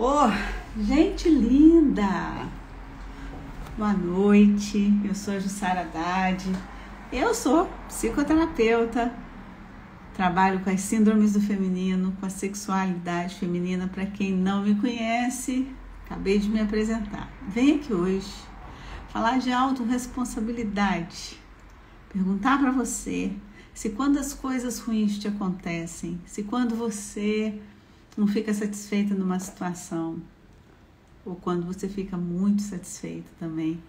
Oh, gente linda! Boa noite, eu sou a Jussara Haddad, eu sou psicoterapeuta, trabalho com as síndromes do feminino, com a sexualidade feminina. Para quem não me conhece, acabei de me apresentar. Venho aqui hoje falar de autorresponsabilidade, perguntar para você se quando as coisas ruins te acontecem, se quando você não fica satisfeita numa situação, ou quando você fica muito satisfeita também,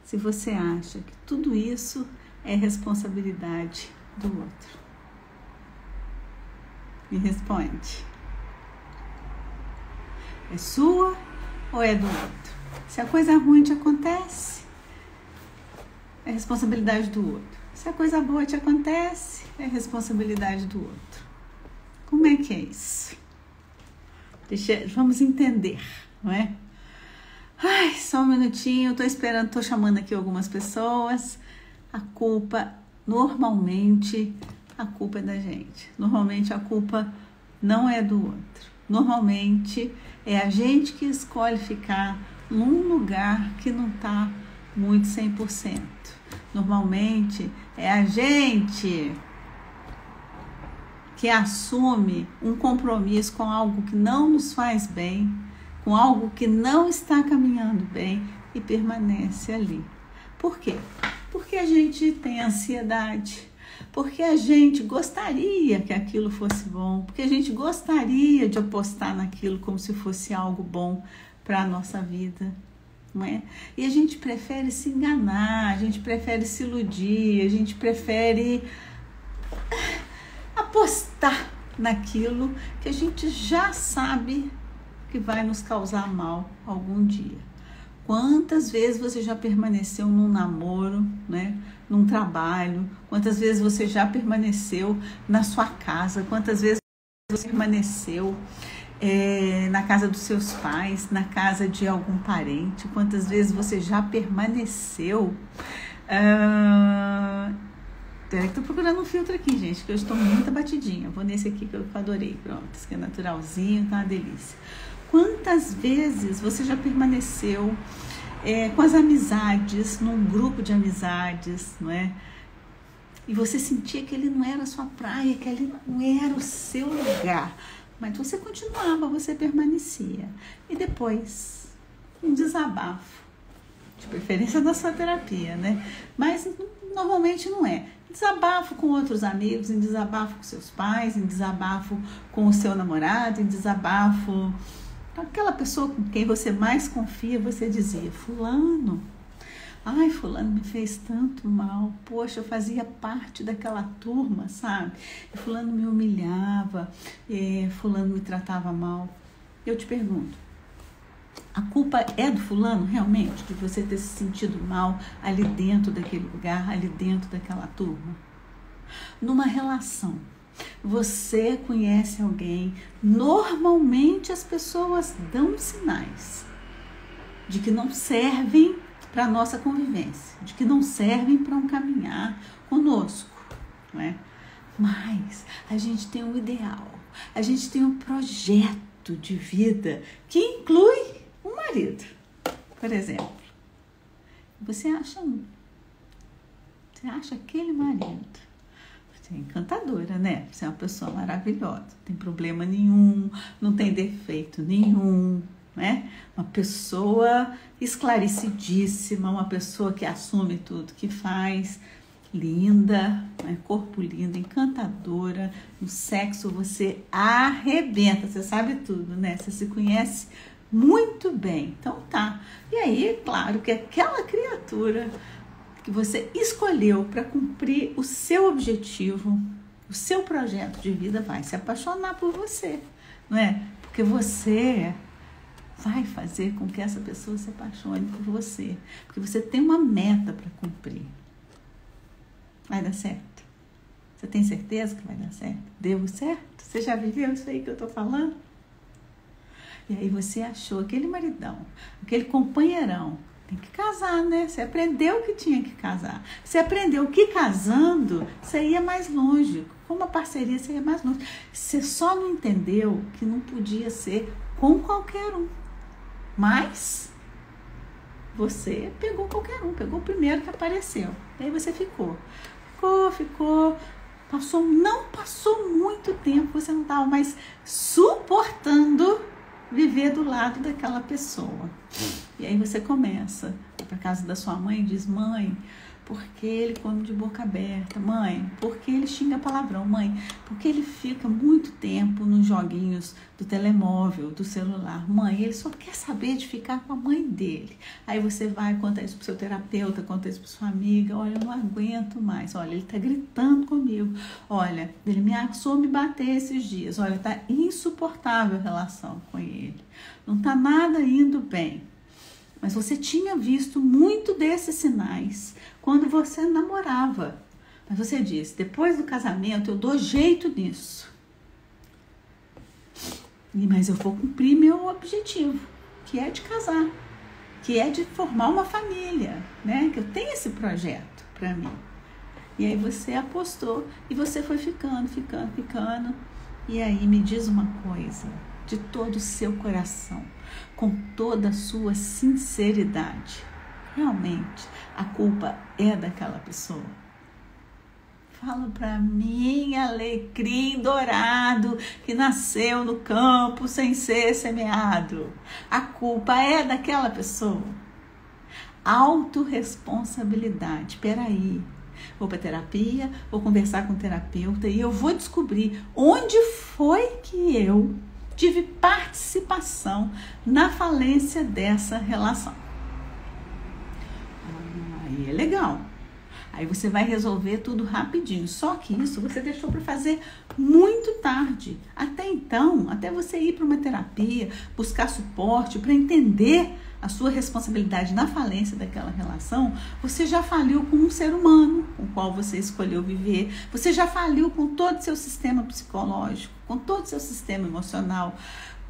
se você acha que tudo isso é responsabilidade do outro. Me responde. É sua ou é do outro? Se a coisa ruim te acontece, é responsabilidade do outro. Se a coisa boa te acontece, é responsabilidade do outro. Como é que é isso? Vamos entender, não é? Ai, só um minutinho, tô chamando aqui algumas pessoas. A culpa, normalmente, a culpa é da gente. Normalmente a culpa não é do outro. Normalmente é a gente que escolhe ficar num lugar que não tá muito 100%. Normalmente é a gente que assume um compromisso com algo que não nos faz bem, com algo que não está caminhando bem e permanece ali. Por quê? Porque a gente tem ansiedade, porque a gente gostaria que aquilo fosse bom, porque a gente gostaria de apostar naquilo como se fosse algo bom para a nossa vida, não é? E a gente prefere se enganar, a gente prefere se iludir, a gente prefere apostar naquilo que a gente já sabe que vai nos causar mal algum dia. Quantas vezes você já permaneceu num namoro, né? Num trabalho? Quantas vezes você já permaneceu na sua casa? Quantas vezes você permaneceu na casa dos seus pais, na casa de algum parente? Quantas vezes você já permaneceu... Estou procurando um filtro aqui, gente, que eu estou muito batidinha. Vou nesse aqui que eu adorei. Pronto, esse aqui é naturalzinho, tá uma delícia. Quantas vezes você já permaneceu com as amizades, num grupo de amizades, não é? E você sentia que ele não era a sua praia, que ele não era o seu lugar. Mas você continuava, você permanecia. E depois, um desabafo. De preferência na sua terapia, né? Mas normalmente não é. Desabafo com outros amigos, em desabafo com seus pais, em desabafo com o seu namorado, em desabafo com aquela pessoa com quem você mais confia. Você dizia: fulano, ai, fulano me fez tanto mal, poxa, eu fazia parte daquela turma, sabe? E fulano me humilhava, fulano me tratava mal. Eu te pergunto, a culpa é do fulano realmente, de você ter se sentido mal ali dentro daquele lugar, ali dentro daquela turma? Numa relação, você conhece alguém, normalmente as pessoas dão sinais de que não servem para a nossa convivência, de que não servem para um caminhar conosco, não é? Mas a gente tem um ideal, a gente tem um projeto de vida que inclui um marido, por exemplo. Você acha você acha aquele marido, você é encantadora, né? Você é uma pessoa maravilhosa, não tem problema nenhum, não tem defeito nenhum, né? Uma pessoa esclarecidíssima, uma pessoa que assume tudo que faz, linda, né? Corpo lindo, encantadora. No sexo você arrebenta, você sabe tudo, né? Você se conhece muito bem. Então tá. E aí, claro que aquela criatura que você escolheu para cumprir o seu objetivo, o seu projeto de vida, vai se apaixonar por você, não é? Porque você vai fazer com que essa pessoa se apaixone por você, porque você tem uma meta para cumprir. Vai dar certo? Você tem certeza que vai dar certo? Deu certo? Você já viveu isso aí que eu tô falando? E aí você achou aquele maridão, aquele companheirão. Tem que casar, né? Você aprendeu que tinha que casar. Você aprendeu que casando você ia mais longe. Com uma parceria você ia mais longe. Você só não entendeu que não podia ser com qualquer um. Mas você pegou qualquer um, pegou o primeiro que apareceu. E aí você ficou, não passou muito tempo, você não estava mais suportando viver do lado daquela pessoa. E aí você começa a ir para casa da sua mãe e diz: mãe, porque ele come de boca aberta? Mãe, porque ele xinga palavrão? Mãe, porque ele fica muito tempo nos joguinhos do telemóvel, do celular? Mãe, ele só quer saber de ficar com a mãe dele. Aí você vai, conta isso pro seu terapeuta, conta isso pra sua amiga: olha, eu não aguento mais, olha, ele tá gritando comigo, olha, ele me ameaçou me bater esses dias, olha, tá insuportável a relação com ele, não tá nada indo bem. Mas você tinha visto muito desses sinais quando você namorava. Mas você disse: depois do casamento eu dou jeito nisso. Mas eu vou cumprir meu objetivo, que é de casar, que é de formar uma família, né? Que eu tenho esse projeto para mim. E aí você apostou e você foi ficando. E aí me diz uma coisa, de todo o seu coração, com toda a sua sinceridade: realmente a culpa é daquela pessoa? Fala pra mim, alecrim dourado que nasceu no campo sem ser semeado. A culpa é daquela pessoa? Autorresponsabilidade. Peraí, vou para terapia, vou conversar com o terapeuta e eu vou descobrir onde foi que eu tive participação na falência dessa relação. Aí é legal. Aí você vai resolver tudo rapidinho. Só que isso você deixou para fazer muito tarde. Até então, até você ir para uma terapia, buscar suporte para entender a sua responsabilidade na falência daquela relação, você já faliu com um ser humano com o qual você escolheu viver. Você já faliu com todo o seu sistema psicológico, com todo o seu sistema emocional.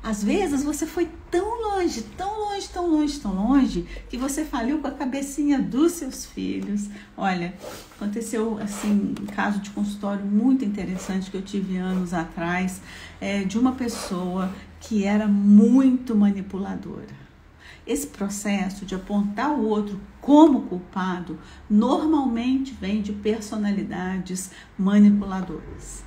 Às vezes você foi tão longe, que você faliu com a cabecinha dos seus filhos. Olha, aconteceu assim um caso de consultório muito interessante que eu tive anos atrás, de uma pessoa que era muito manipuladora. Esse processo de apontar o outro como culpado normalmente vem de personalidades manipuladoras.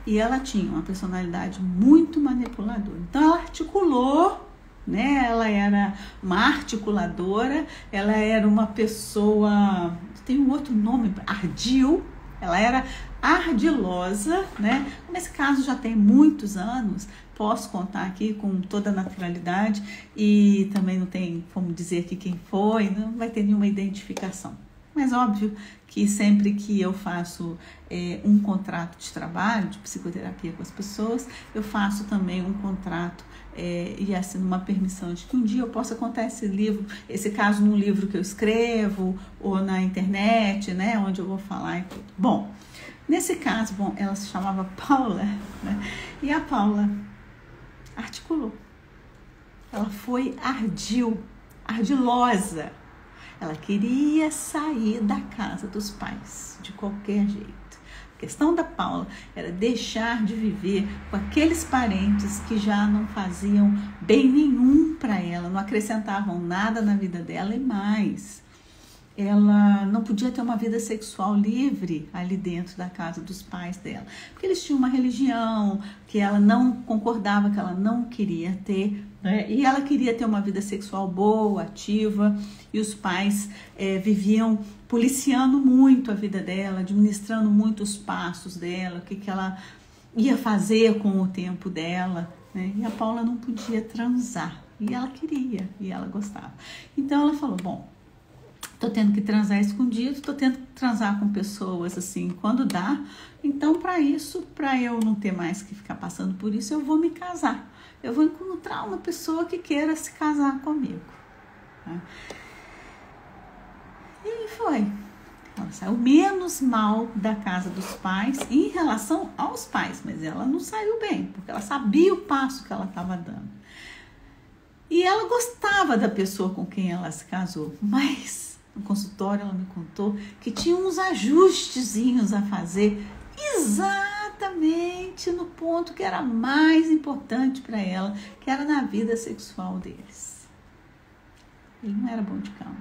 E ela tinha uma personalidade muito manipuladora. Então ela articulou, né? Ela era uma articuladora, ela era uma pessoa, tem um outro nome, ardil. Ela era ardilosa, né? Nesse caso já tem muitos anos, posso contar aqui com toda a naturalidade e também não tem como dizer aqui quem foi, não vai ter nenhuma identificação. Mas óbvio que sempre que eu faço um contrato de trabalho, de psicoterapia com as pessoas, eu faço também um contrato e assino uma permissão de que um dia eu possa contar esse caso num livro que eu escrevo ou na internet, né, onde eu vou falar e tudo. Bom, nesse caso, ela se chamava Paula, né, e a Paula articulou. Ela foi ardilosa. Ela queria sair da casa dos pais, de qualquer jeito. A questão da Paula era deixar de viver com aqueles parentes que já não faziam bem nenhum para ela, não acrescentavam nada na vida dela e mais. Ela não podia ter uma vida sexual livre ali dentro da casa dos pais dela, porque eles tinham uma religião que ela não concordava, que ela não queria ter, né? E ela queria ter uma vida sexual boa, ativa, e os pais viviam policiando muito a vida dela, administrando muito os passos dela, o que ela ia fazer com o tempo dela, né? E a Paula não podia transar, e ela queria, e ela gostava. Então ela falou: bom, tô tendo que transar escondido, tô tendo que transar com pessoas assim quando dá. Então, para eu não ter mais que ficar passando por isso, eu vou me casar. Eu vou encontrar uma pessoa que queira se casar comigo. E foi. Ela saiu menos mal da casa dos pais em relação aos pais, mas ela não saiu bem, porque ela sabia o passo que ela estava dando. E ela gostava da pessoa com quem ela se casou, mas no consultório ela me contou que tinha uns ajustezinhos a fazer exatamente no ponto que era mais importante para ela, que era na vida sexual deles. Ele não era bom de cama.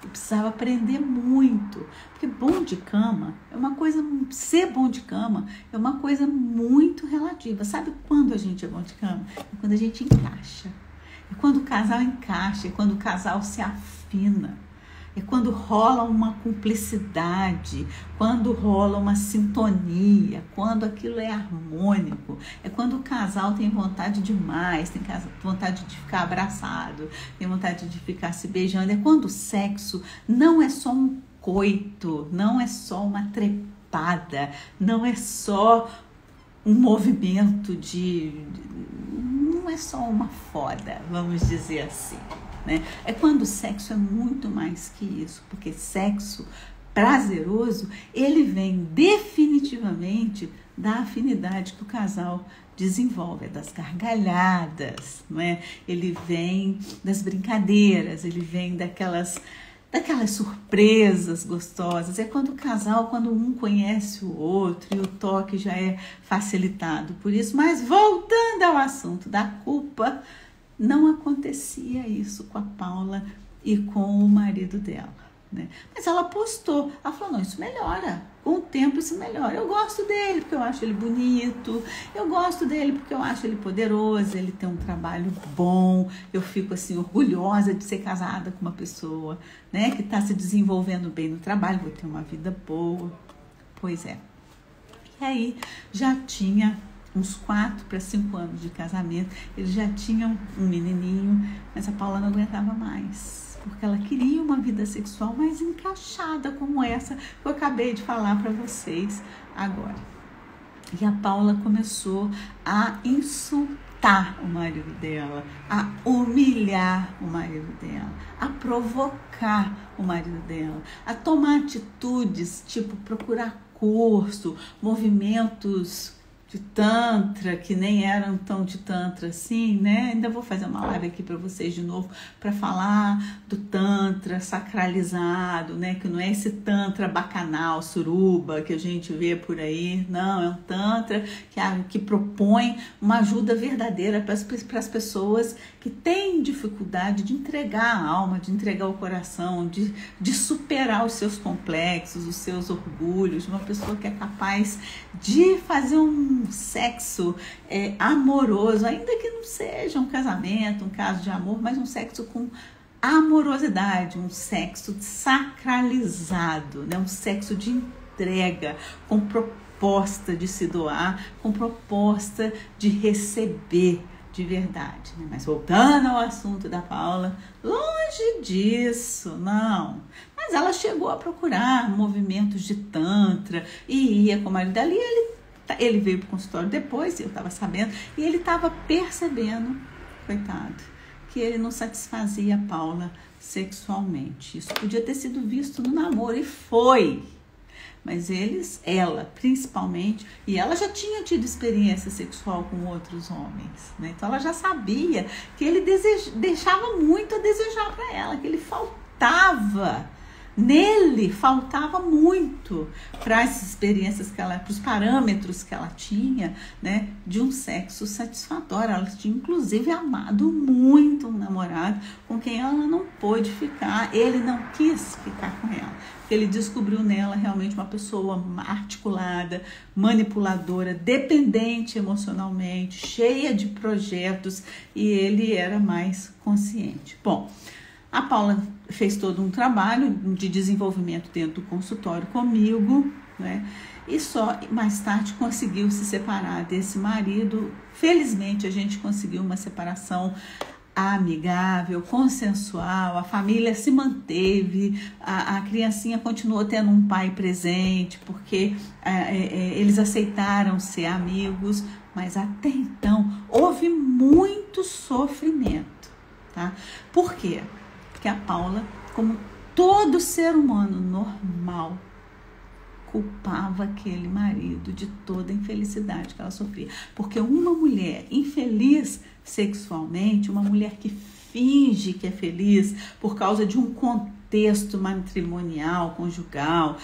Ele precisava aprender muito, porque bom de cama é uma coisa, ser bom de cama é uma coisa muito relativa. Sabe quando a gente é bom de cama? É quando a gente encaixa. É quando o casal encaixa, é quando o casal se afina. É quando rola uma cumplicidade, quando rola uma sintonia, quando aquilo é harmônico. É quando o casal tem vontade de mais, tem vontade de ficar abraçado, tem vontade de ficar se beijando. É quando o sexo não é só um coito, não é só uma trepada, não é só um movimento não é só uma foda, vamos dizer assim. Né? É quando o sexo é muito mais que isso, porque sexo prazeroso, ele vem definitivamente da afinidade que o casal desenvolve, das gargalhadas, não é? Ele vem das brincadeiras, ele vem daquelas surpresas gostosas. É quando o casal, quando um conhece o outro e o toque já é facilitado por isso. Mas voltando ao assunto da culpa, não acontecia isso com a Paula e com o marido dela, né? Mas ela postou, ela falou, não, isso melhora, com o tempo isso melhora. Eu gosto dele porque eu acho ele bonito, eu gosto dele porque eu acho ele poderoso, ele tem um trabalho bom, eu fico assim orgulhosa de ser casada com uma pessoa, né, que está se desenvolvendo bem no trabalho, vou ter uma vida boa. Pois é. E aí já tinha uns 4 para 5 anos de casamento, eles já tinham um menininho, mas a Paula não aguentava mais, porque ela queria uma vida sexual mais encaixada como essa que eu acabei de falar para vocês agora. E a Paula começou a insultar o marido dela, a humilhar o marido dela, a provocar o marido dela, a tomar atitudes, tipo procurar curso, movimentos de tantra, que nem eram tão de tantra assim, né? Ainda vou fazer uma live aqui para vocês de novo para falar do tantra sacralizado, né? Que não é esse tantra bacanal, suruba que a gente vê por aí, não, é um tantra que propõe uma ajuda verdadeira para as pessoas que têm dificuldade de entregar a alma, de entregar o coração, de superar os seus complexos, os seus orgulhos, uma pessoa que é capaz de fazer um sexo amoroso, ainda que não seja um casamento, um caso de amor, mas um sexo com amorosidade, um sexo sacralizado, né? Um sexo de entrega, com proposta de se doar, com proposta de receber de verdade, né? Mas voltando ao assunto da Paula, longe disso, não. Mas ela chegou a procurar movimentos de tantra e ia com o marido dela, e ele veio para o consultório depois, eu estava sabendo, e ele estava percebendo, coitado, que ele não satisfazia a Paula sexualmente. Isso podia ter sido visto no namoro, e foi. Mas ela principalmente, e ela já tinha tido experiência sexual com outros homens, né? Então ela já sabia que ele deixava muito a desejar para ela, que ele faltava. Nele faltava muito para as experiências para os parâmetros que ela tinha, né, de um sexo satisfatório. Ela tinha inclusive amado muito um namorado com quem ela não pôde ficar, ele não quis ficar com ela, porque ele descobriu nela realmente uma pessoa articulada, manipuladora, dependente emocionalmente, cheia de projetos, e ele era mais consciente. Bom, a Paula fez todo um trabalho de desenvolvimento dentro do consultório comigo, né? E só mais tarde conseguiu se separar desse marido. Felizmente a gente conseguiu uma separação amigável, consensual, a família se manteve, a criancinha continuou tendo um pai presente, porque eles aceitaram ser amigos, mas até então houve muito sofrimento, tá? Por quê? Que a Paula, como todo ser humano normal, culpava aquele marido de toda a infelicidade que ela sofria. Porque uma mulher infeliz sexualmente, uma mulher que finge que é feliz por causa de um contexto matrimonial, conjugal,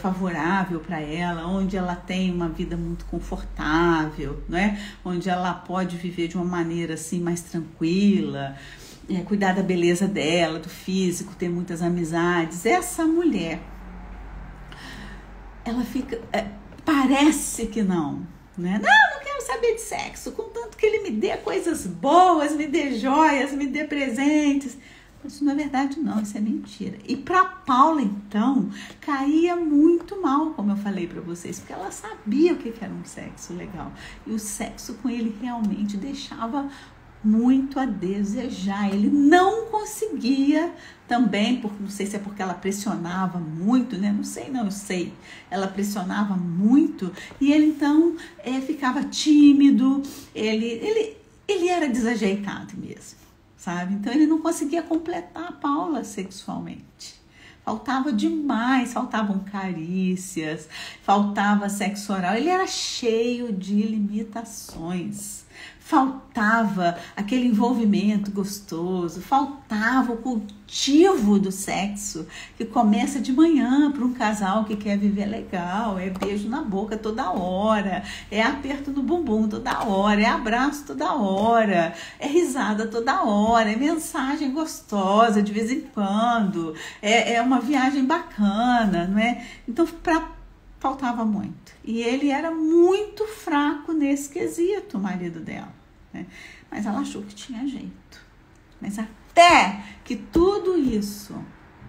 favorável para ela, onde ela tem uma vida muito confortável, né? Onde ela pode viver de uma maneira assim mais tranquila, cuidar da beleza dela, do físico, ter muitas amizades. Essa mulher, ela fica, parece que não, né? Não quero saber de sexo, contanto que ele me dê coisas boas, me dê joias, me dê presentes. Isso não é verdade não, isso é mentira. E para Paula, então, caía muito mal, como eu falei para vocês, porque ela sabia o que era um sexo legal. E o sexo com ele realmente deixava muito a desejar. Ele não conseguia também, não sei se é porque ela pressionava muito, né? Não sei, não, eu sei. Ela pressionava muito e ele então ficava tímido, ele era desajeitado mesmo, sabe? Então ele não conseguia completar a Paula sexualmente. Faltava demais, faltavam carícias, faltava sexo oral. Ele era cheio de limitações. Faltava aquele envolvimento gostoso, faltava o cultivo do sexo que começa de manhã para um casal que quer viver legal. É beijo na boca toda hora, é aperto no bumbum toda hora, é abraço toda hora, é risada toda hora, é mensagem gostosa de vez em quando, é uma viagem bacana, não é? Então, faltava muito. E ele era muito fraco nesse quesito, o marido dela. Né? Mas ela achou que tinha jeito. Mas até que tudo isso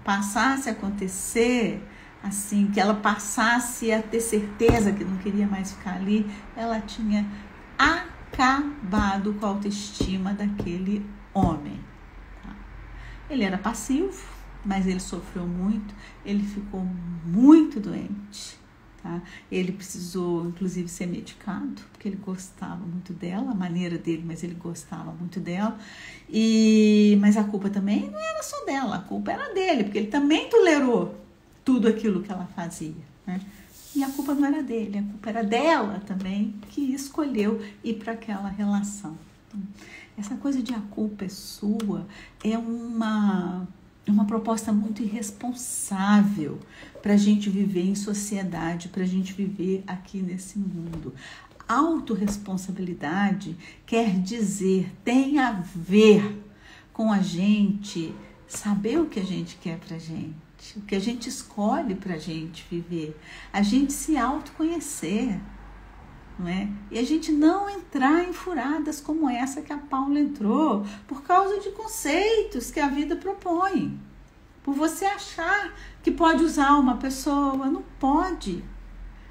passasse a acontecer, assim, que ela passasse a ter certeza que não queria mais ficar ali, ela tinha acabado com a autoestima daquele homem. Tá? Ele era passivo, mas ele sofreu muito, ele ficou muito doente. Tá? Ele precisou, inclusive, ser medicado, porque ele gostava muito dela, a maneira dele, mas ele gostava muito dela. Mas a culpa também não era só dela, a culpa era dele, porque ele também tolerou tudo aquilo que ela fazia. Né? E a culpa não era dele, a culpa era dela também, que escolheu ir para aquela relação. Então, essa coisa de a culpa é sua é uma proposta muito irresponsável para a gente viver em sociedade, para a gente viver aqui nesse mundo. Autorresponsabilidade quer dizer, tem a ver com a gente saber o que a gente quer para a gente, o que a gente escolhe para a gente viver, a gente se autoconhecer. Não é? E a gente não entrar em furadas como essa que a Paula entrou, por causa de conceitos que a vida propõe. Por você achar que pode usar uma pessoa, não pode.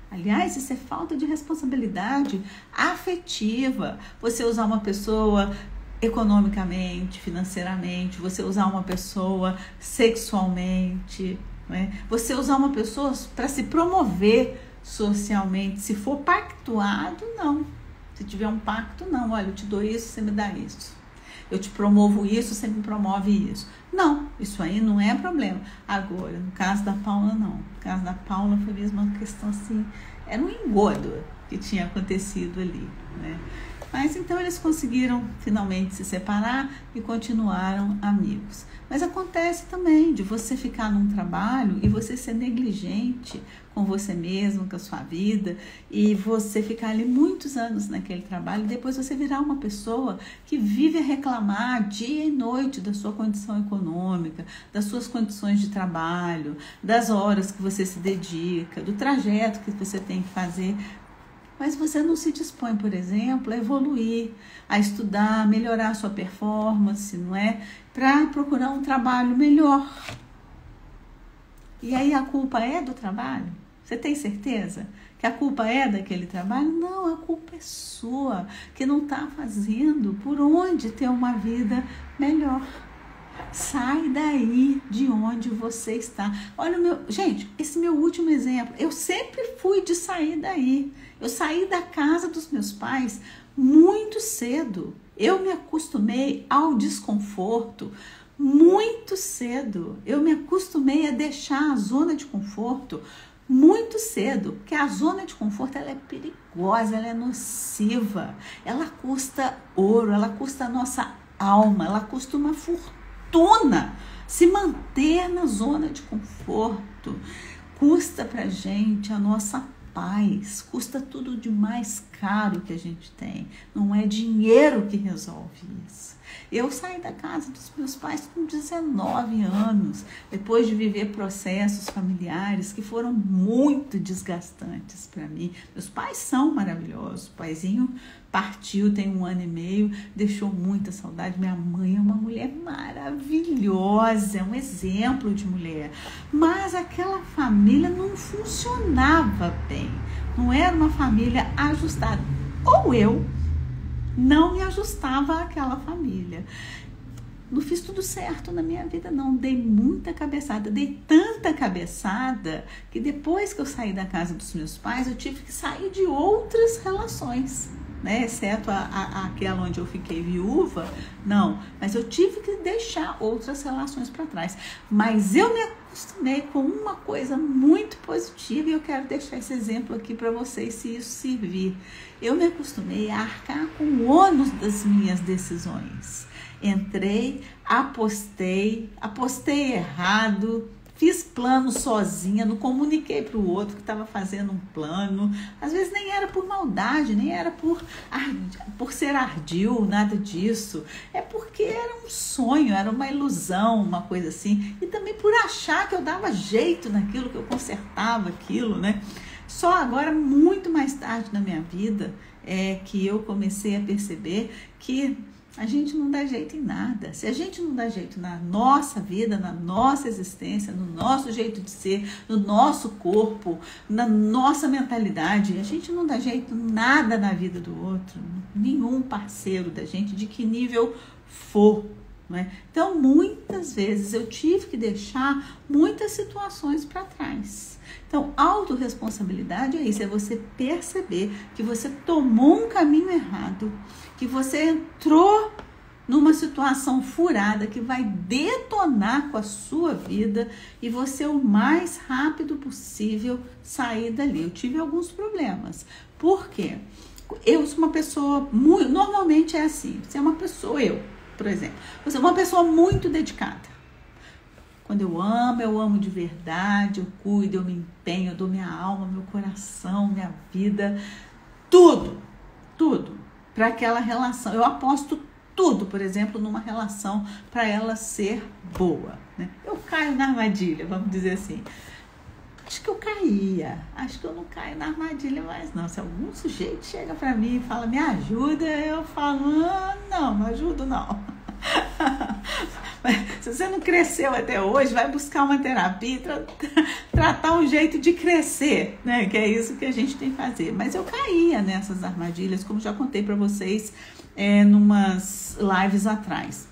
Aliás, isso é falta de responsabilidade afetiva. Você usar uma pessoa economicamente, financeiramente, você usar uma pessoa sexualmente, não é? Você usar uma pessoa para se promover socialmente. Se for pactuado, não. Se tiver um pacto, não. Olha, eu te dou isso, você me dá isso. Eu te promovo isso, você me promove isso. Não, isso aí não é problema. Agora, no caso da Paula, não. No caso da Paula foi mesmo uma questão assim, era um engodo que tinha acontecido ali, né? Mas então eles conseguiram finalmente se separar e continuaram amigos. Mas acontece também de você ficar num trabalho e você ser negligente com você mesmo, com a sua vida, e você ficar ali muitos anos naquele trabalho e depois você virar uma pessoa que vive a reclamar dia e noite da sua condição econômica, das suas condições de trabalho, das horas que você se dedica, do trajeto que você tem que fazer. Mas você não se dispõe, por exemplo, a evoluir, a estudar, a melhorar a sua performance, não é? Para procurar um trabalho melhor. E aí a culpa é do trabalho? Você tem certeza que a culpa é daquele trabalho? Não, a culpa é sua, que não está fazendo por onde ter uma vida melhor. Sai daí de onde você está. Olha, gente, esse meu último exemplo, eu sempre fui de sair daí. Eu saí da casa dos meus pais muito cedo. Eu me acostumei ao desconforto muito cedo. Eu me acostumei a deixar a zona de conforto muito cedo, porque a zona de conforto ela é perigosa, ela é nociva, ela custa ouro, ela custa a nossa alma, ela custa uma fortuna se manter na zona de conforto. Custa pra gente a nossa paz, custa tudo de mais caro que a gente tem. Não é dinheiro que resolve isso. Eu saí da casa dos meus pais com 19 anos, depois de viver processos familiares que foram muito desgastantes para mim. Meus pais são maravilhosos, o paizinho partiu tem 1 ano e meio, deixou muita saudade. Minha mãe é uma mulher maravilhosa, é um exemplo de mulher, mas aquela família não funcionava bem, não era uma família ajustada, ou eu não me ajustava àquela família. Não fiz tudo certo na minha vida, não. Dei muita cabeçada, dei tanta cabeçada que depois que eu saí da casa dos meus pais, eu tive que sair de outras relações, né? Exceto aquela onde eu fiquei viúva, não. Mas eu tive que deixar outras relações para trás. Mas eu me acostumei com uma coisa muito positiva e eu quero deixar esse exemplo aqui para vocês, se isso servir. Eu me acostumei a arcar com o ônus das minhas decisões. Entrei, apostei errado, fiz plano sozinha, não comuniquei para o outro que estava fazendo um plano. Às vezes nem era por maldade, nem era por ser ardil, nada disso. É porque era um sonho, era uma ilusão, uma coisa assim. E também por achar que eu dava jeito naquilo, que eu consertava aquilo, né? Só agora, muito mais tarde na minha vida, é que eu comecei a perceber que a gente não dá jeito em nada. Se a gente não dá jeito na nossa vida, na nossa existência, no nosso jeito de ser, no nosso corpo, na nossa mentalidade, a gente não dá jeito nada na vida do outro, nenhum parceiro da gente, de que nível for, não é? Então, muitas vezes eu tive que deixar muitas situações para trás. Então, autorresponsabilidade é isso, é você perceber que você tomou um caminho errado, que você entrou numa situação furada que vai detonar com a sua vida e você o mais rápido possível sair dali. Eu tive alguns problemas. Por quê? Eu sou uma pessoa muito... Normalmente é assim, você é uma pessoa, por exemplo, você é uma pessoa muito dedicada. Quando eu amo de verdade, eu cuido, eu me empenho, eu dou minha alma, meu coração, minha vida, tudo para aquela relação. Eu aposto tudo, por exemplo, numa relação para ela ser boa, né? Eu caio na armadilha, vamos dizer assim. Acho que eu caía, acho que eu não caio na armadilha mais não. Se algum sujeito chega para mim e fala, me ajuda, eu falo, não ajudo não. Se você não cresceu até hoje, vai buscar uma terapia, tratar um jeito de crescer, né? Que é isso que a gente tem que fazer. Mas eu caía nessas armadilhas, como já contei para vocês numas lives atrás.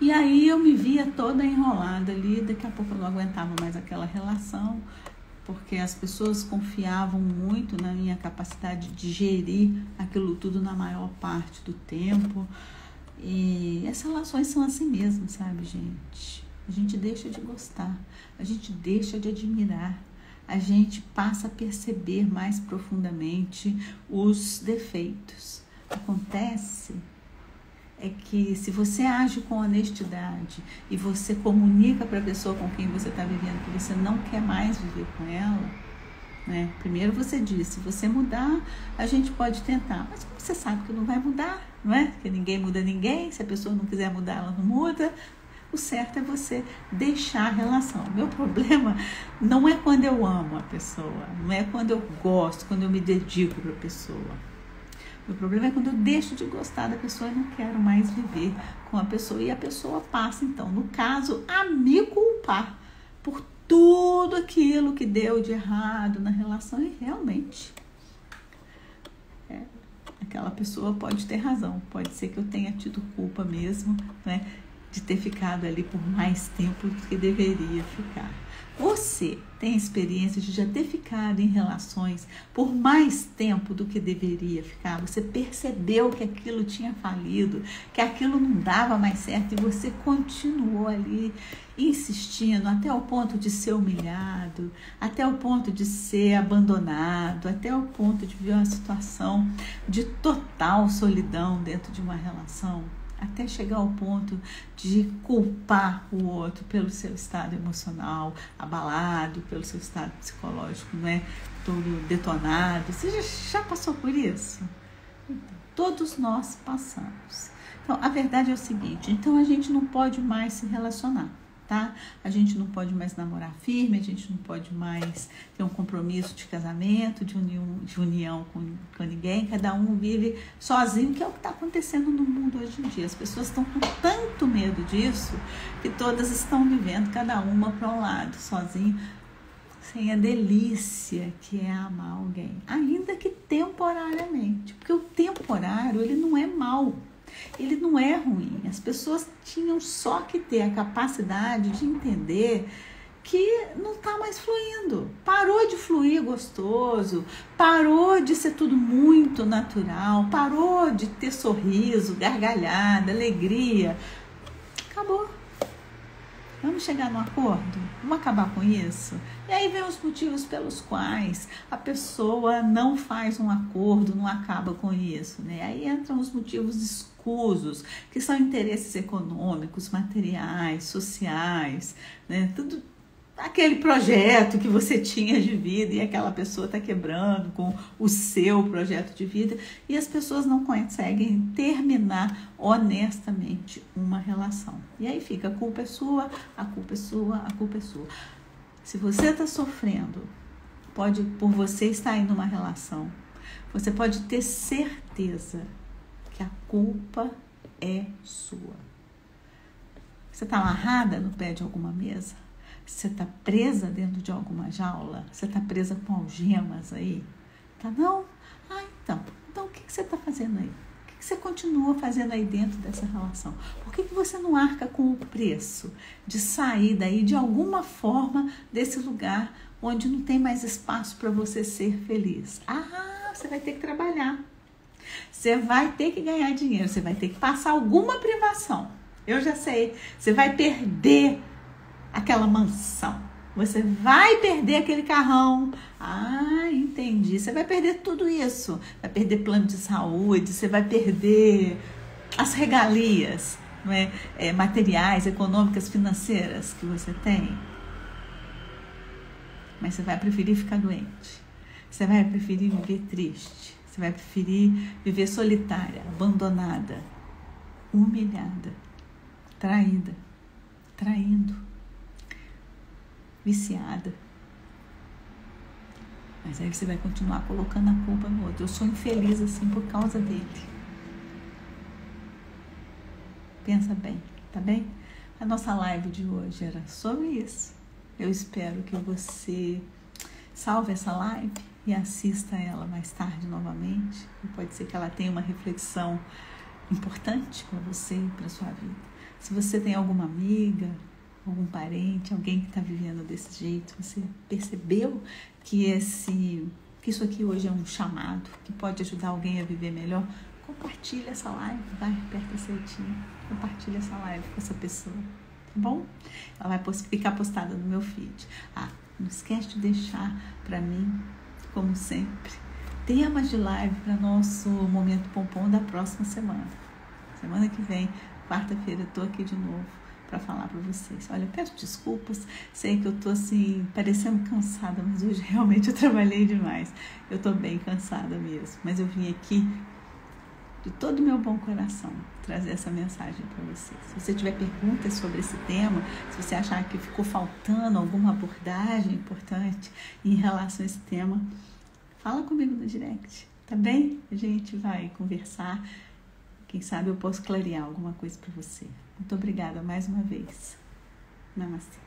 E aí eu me via toda enrolada ali, daqui a pouco eu não aguentava mais aquela relação, porque as pessoas confiavam muito na minha capacidade de gerir aquilo tudo na maior parte do tempo. E essas relações são assim mesmo, sabe, gente? A gente deixa de gostar, a gente deixa de admirar, a gente passa a perceber mais profundamente os defeitos. Acontece é que se você age com honestidade e você comunica para a pessoa com quem você está vivendo que você não quer mais viver com ela, né? Primeiro você diz, se você mudar, a gente pode tentar, mas como você sabe que não vai mudar, não é? Porque ninguém muda ninguém, se a pessoa não quiser mudar, ela não muda. O certo é você deixar a relação. O meu problema não é quando eu amo a pessoa, não é quando eu gosto, quando eu me dedico para a pessoa. O problema é quando eu deixo de gostar da pessoa e não quero mais viver com a pessoa. E a pessoa passa, então, no caso, a me culpar por tudo aquilo que deu de errado na relação. E realmente, aquela pessoa pode ter razão. Pode ser que eu tenha tido culpa mesmo, né, de ter ficado ali por mais tempo do que deveria ficar. Você tem experiência de já ter ficado em relações por mais tempo do que deveria ficar? Você percebeu que aquilo tinha falido, que aquilo não dava mais certo e você continuou ali insistindo até o ponto de ser humilhado, até o ponto de ser abandonado, até o ponto de viver uma situação de total solidão dentro de uma relação? Até chegar ao ponto de culpar o outro pelo seu estado emocional abalado, pelo seu estado psicológico, não é, todo detonado. Você já passou por isso? Então, todos nós passamos. Então, a verdade é o seguinte, então a gente não pode mais se relacionar, tá? A gente não pode mais namorar firme, a gente não pode mais ter um compromisso de casamento, de união com ninguém, cada um vive sozinho, que é o que está acontecendo no mundo hoje em dia. As pessoas estão com tanto medo disso, que todas estão vivendo cada uma para um lado, sozinho, sem a delícia que é amar alguém, ainda que temporariamente, porque o temporário, ele não é mau. Ele não é ruim. As pessoas tinham só que ter a capacidade de entender que não está mais fluindo. Parou de fluir gostoso, parou de ser tudo muito natural, parou de ter sorriso, gargalhada, alegria. Acabou. Vamos chegar num acordo? Vamos acabar com isso? E aí vem os motivos pelos quais a pessoa não faz um acordo, não acaba com isso, né? Aí entram os motivos escusos, que são interesses econômicos, materiais, sociais, né? Tudo aquele projeto que você tinha de vida e aquela pessoa está quebrando com o seu projeto de vida e as pessoas não conseguem terminar honestamente uma relação. E aí fica, a culpa é sua, a culpa é sua, a culpa é sua. Se você está sofrendo, por você estar em uma relação, você pode ter certeza que a culpa é sua. Você está amarrada no pé de alguma mesa? Você está presa dentro de alguma jaula? Você está presa com algemas aí? Tá não? Ah, então o que você está fazendo aí? O que você continua fazendo aí dentro dessa relação? Por que você não arca com o preço de sair daí de alguma forma desse lugar onde não tem mais espaço para você ser feliz? Ah, você vai ter que trabalhar. Você vai ter que ganhar dinheiro. Você vai ter que passar alguma privação. Eu já sei. Você vai perder aquela mansão, você vai perder aquele carrão. Ah, entendi. Você vai perder tudo isso. Vai perder plano de saúde, você vai perder as regalias, não é? Materiais, econômicas, financeiras que você tem. Mas você vai preferir ficar doente. Você vai preferir viver triste. Você vai preferir viver solitária, abandonada, humilhada, traída, traindo, viciada. Mas aí você vai continuar colocando a culpa no outro. Eu sou infeliz assim por causa dele. Pensa bem, tá bem? A nossa live de hoje era sobre isso. Eu espero que você salve essa live e assista ela mais tarde novamente. E pode ser que ela tenha uma reflexão importante para você e para sua vida. Se você tem alguma amiga, algum parente, alguém que está vivendo desse jeito, você percebeu que isso aqui hoje é um chamado, que pode ajudar alguém a viver melhor, compartilha essa live, vai, aperta a setinha, compartilha essa live com essa pessoa, tá bom? Ela vai ficar postada no meu feed. Ah, não esquece de deixar para mim, como sempre, temas de live para nosso Momento Pompom da próxima semana. Semana que vem, quarta-feira, eu tô aqui de novo para falar para vocês. Olha, eu peço desculpas, sei que eu tô assim, parecendo cansada, mas hoje realmente eu trabalhei demais. Eu tô bem cansada mesmo, mas eu vim aqui de todo o meu bom coração trazer essa mensagem para vocês. Se você tiver perguntas sobre esse tema, se você achar que ficou faltando alguma abordagem importante em relação a esse tema, fala comigo no direct, tá bem? A gente vai conversar. Quem sabe eu posso clarear alguma coisa para você. Muito obrigada mais uma vez. Namastê.